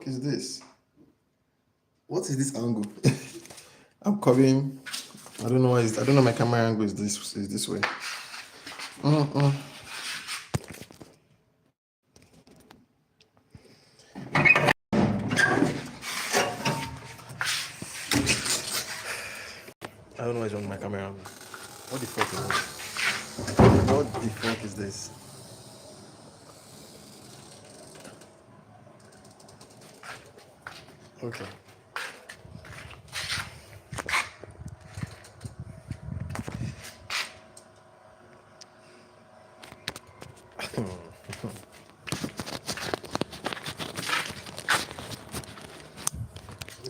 Is this? What is this angle? I'm coming. I don't know why. I don't know my camera angle is this way. Mm-mm. I don't know what's wrong with my camera angle. What the fuck is this? What the fuck is this? Okay.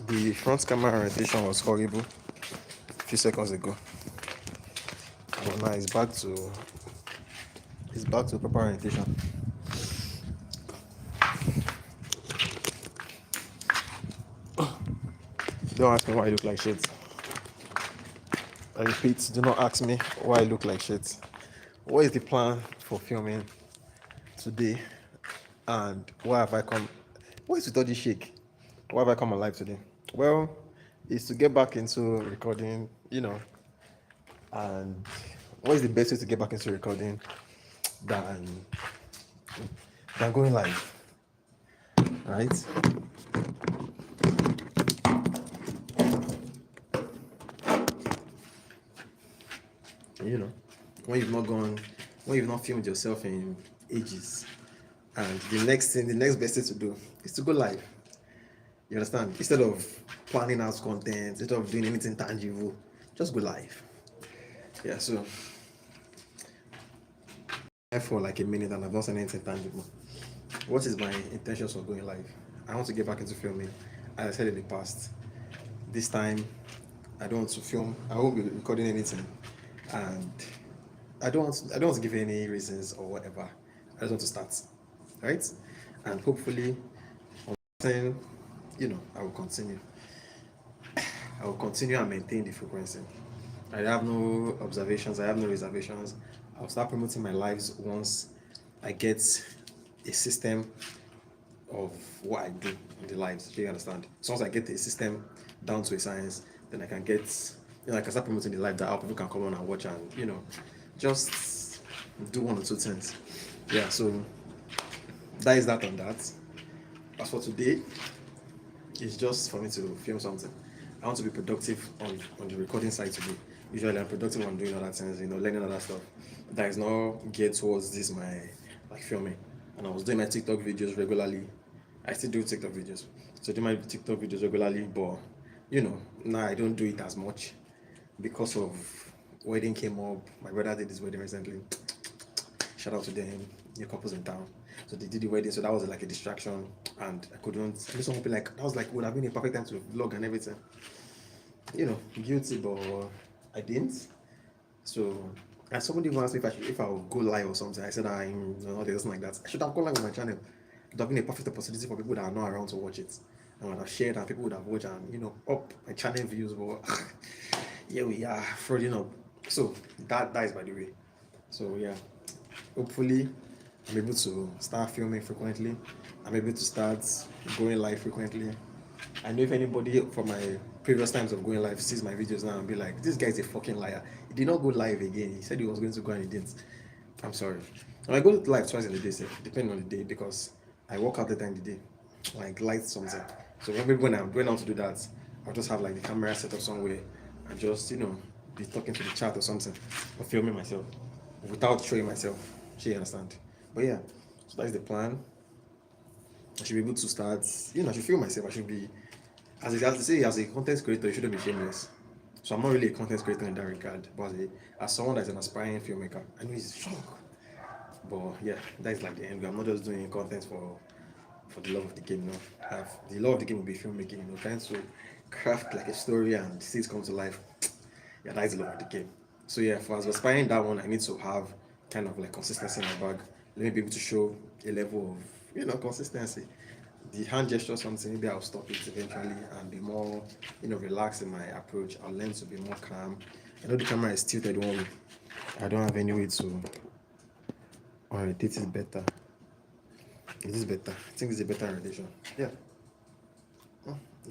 The front camera orientation was horrible a few seconds ago, but now it's back to proper orientation. Don't ask me why I look like shit. I repeat, do not ask me why I look like shit. What is the plan for filming today? And why have I come? What is with all this shake? Why have I come alive today? Well, it's to get back into recording, and what is the best way to get back into recording than going live, right? You know, when you've not gone, when you've not filmed yourself in ages, and the next best thing to do is to go live. You understand? Instead of planning out content, instead of doing anything tangible, just go live. Yeah, so for like a minute and I've not seen anything tangible. What is my intentions for going live? I want to get back into filming. As I said in the past, this time I don't want to film. I won't be recording anything, and I don't want to give any reasons or whatever. I just want to start, right? And hopefully, then I will continue. I will continue and maintain the frequency. I have no observations. I have no reservations. I'll start promoting my lives once I get a system of what I do in the lives. Do you understand? So once I get the system down to a science, then I can I can start promoting the live that people can come on and watch and just do one or two things. Yeah. So that is that on that. As for today, it's just for me to film something. I want to be productive on the recording side today. Usually I'm productive on doing other things, learning other stuff. That is not geared towards this my like filming. And I was doing my TikTok videos regularly. I still do TikTok videos. So I do my TikTok videos regularly, but now I don't do it as much because of wedding came up. My brother did his wedding recently. Shout out to them, new couples in town. So they did the wedding, so that was like a distraction, and I couldn't. Just want to be like, that was like would have been a perfect time to vlog and everything. Guilty, but I didn't. So, and somebody even asked me if I would go live or something. I said I'm no, there's nothing like that. I should have gone live on my channel. It would have been a perfect opportunity for people that are not around to watch it. I would have shared and people would have watched and up my channel views. But here we are, frauding up. So that is by the way. So yeah, hopefully I'm able to start filming frequently. I'm able to start going live frequently. I know if anybody from my previous times of going live sees my videos now and be like, this guy's a fucking liar. He did not go live again. He said he was going to go and he didn't. I'm sorry. And I go live twice in the day, depending on the day, because I work out the time of the day, like light something. So maybe when I'm going out to do that, I'll just have like the camera set up somewhere and just, be talking to the chat or something or filming myself without showing myself. You understand? But yeah, so that's the plan. I should be able to start, I should feel myself. I should be, as they say, as a content creator, you shouldn't be shameless. So I'm not really a content creator in that regard, but as someone that's an aspiring filmmaker, I know it's shock. But yeah, that's like the end. I'm not just doing content for the love of the game, the love of the game will be filmmaking, trying to craft like a story and see it come to life. Yeah, that is the love of the game. So yeah, for as aspiring that one, I need to have kind of like consistency in my bag. Let me be able to show a level of consistency. The hand gesture something, maybe I'll stop it eventually and be more relaxed in my approach. I'll learn to be more calm. I know the camera is tilted one way. I don't have any way to. Alright, this is better. It is better. I think it's a better relation. Yeah.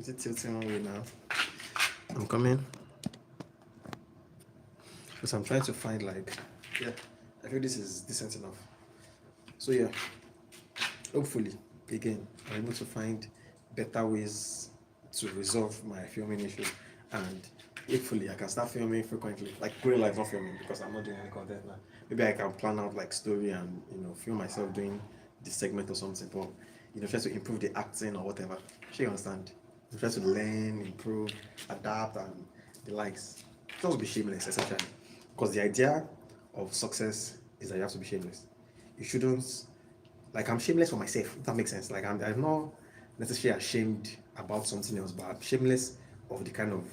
Is it tilting one way now? I'm coming. Because I'm trying to find like, yeah, I feel this is decent enough. So yeah, hopefully, again, I'm able to find better ways to resolve my filming issue, and hopefully I can start filming frequently. Like going live, not filming because I'm not doing any content now. Maybe I can plan out like story and film myself doing this segment or something, but try to improve the acting or whatever. Sure, you understand? Try to learn, improve, adapt, and the likes. Just be shameless, essentially. Because the idea of success is that you have to be shameless. You shouldn't, like, I'm shameless for myself, if that makes sense. Like, I'm not necessarily ashamed about something else, but I'm shameless of the kind of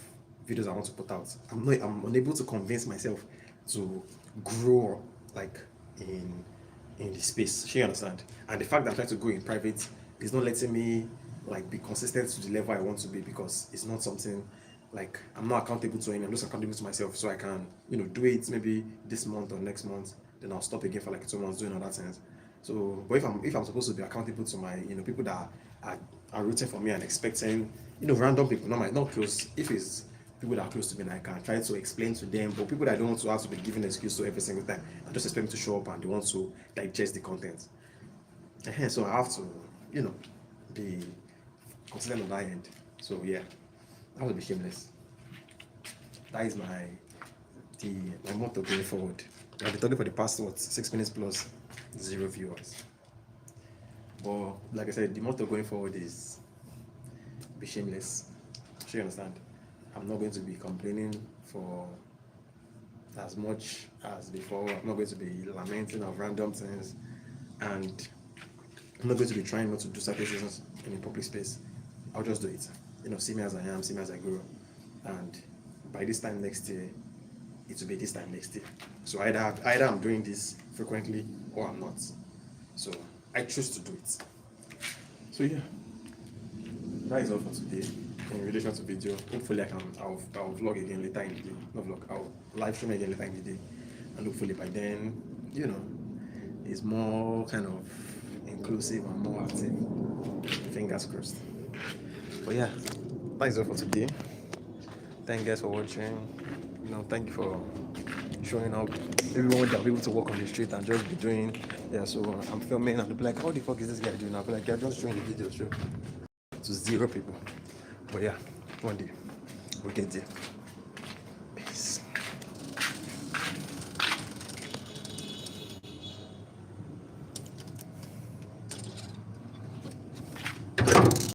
videos I want to put out. I'm unable to convince myself to grow like in the space. You understand? And the fact that I'm trying to go in private is not letting me like be consistent to the level I want to be, because it's not something like I'm not accountable to anyone. I'm just accountable to myself, so I can do it maybe this month or next month. Then I'll stop again for like 2 months doing other things. So, but if I'm supposed to be accountable to my people that are rooting for me and expecting random people, not close. If it's people that are close to me, and I can try to explain to them. But people that I don't want to have to be giving excuse to every single time, I just expect them to show up and they want to digest the content. So I have to, be consistent on that end. So yeah, I have to be shameless. That is my motto going forward. I've been talking for the past 6 minutes plus 0 viewers. But like I said, the motto going forward is be shameless. Sure, you understand? I'm not going to be complaining for as much as before. I'm not going to be lamenting of random things, and I'm not going to be trying not to do certain things in a public space. I'll just do it. See me as I am, see me as I grow. And by this time next year, it will be this time next year. So either I'm doing this frequently or I'm not. So I choose to do it. So yeah, that is all for today in relation to video. Hopefully I'll vlog again later in the day. Not vlog, I'll live stream again later in the day. And hopefully by then, it's more kind of inclusive and more active. Fingers crossed. But yeah, that is all for today. Thank you guys for watching. Thank you for showing up. Everyone that be able to walk on the street and just be doing. Yeah, so I'm filming and they'll be like, "What the fuck is this guy doing?" I'll be like, "Yeah, just showing the video, sure." To 0 people. But yeah, one day we'll get there.